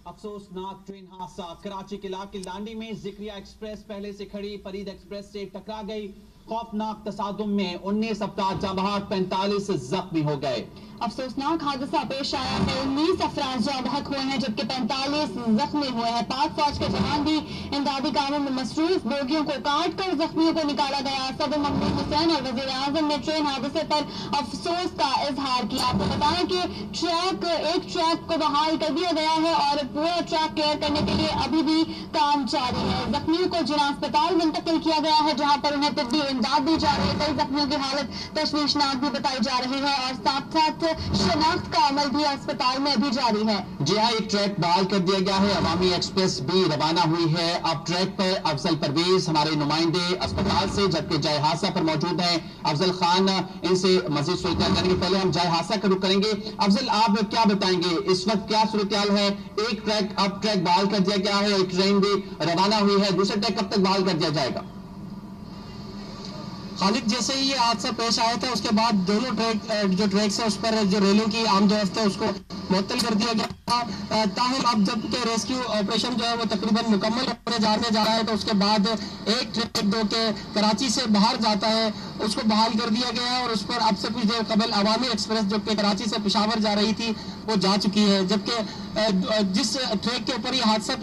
अफसोसनाक ट्रेन हादसा कराची के इलाके लांडी में जिक्रिया एक्सप्रेस पहले से खड़ी फरीद एक्सप्रेस से टकरा गई। खौफनाक तसादुम में 19 अफराद जाँ बहक 45 जख्मी हो गए। अफसोसनाक हादसा पेश आया है। 19 अफराद जाँ बहक हुए हैं जबकि 45 जख्मी हुए हैं। पाक फौज के जवान भी इमदादी कामों में मसरूफ। बोगियों को काट कर जख्मियों को निकाला गया। सदर ममनून हुसैन और वजीर आजम ने ट्रेन हादसे पर अफसोस का इजहार किया। आपको बताया कि एक ट्रैक को बहाल कर दिया गया है और पूरा ट्रैक क्लियर करने के लिए अभी भी काम जारी है। जख्मियों को जिला अस्पताल मुंतकिल किया गया है जहाँ पर उन्हें तिब्बी इमदाद दी जा रही है। कई जख्मियों की हालत तशवीशनाक भी बताई जा रही है और साथ साथ शनाख्त का अमल भी अस्पताल में अभी जारी है। जी हाँ, एक ट्रैक बहाल कर दिया गया है। अवामी एक्सप्रेस भी रवाना हुई है। अब ट्रैक पर अफजल परवेज हमारे नुमाइंदे अस्पताल से जबकि जाए हादसा पर मौजूद हैं अफजल खान। इनसे मजीद सूरत जानेंगे। पहले हम जाए हादसा का रुख करेंगे। अफजल, आप क्या बताएंगे इस वक्त क्या सूरत है? एक ट्रैक अब ट्रैक बहाल कर दिया गया है, एक ट्रेन भी रवाना हुई है, दूसरा ट्रैक कब तक बहाल कर दिया जाएगा? खालिद, जैसे ही ये हादसा पेश आया था उसके बाद दोनों ट्रैक्स है उस पर जो रेलों की आमदोरफ्त है उसको मुअत्तल कर दिया गया था। ताहम अब जबकि रेस्क्यू ऑपरेशन जो है वो तकरीबन मुकम्मल होने जा रहा है तो उसके बाद एक ट्रैक जो कि कराची से बाहर जाता है उसको बहाल कर दिया गया है और उस पर अब से कुछ देर कबल अवामी एक्सप्रेस जो कि कराची से पेशावर जा रही थी वो जा चुकी है। जबकि जिस ट्रैक के ऊपर ये हादसा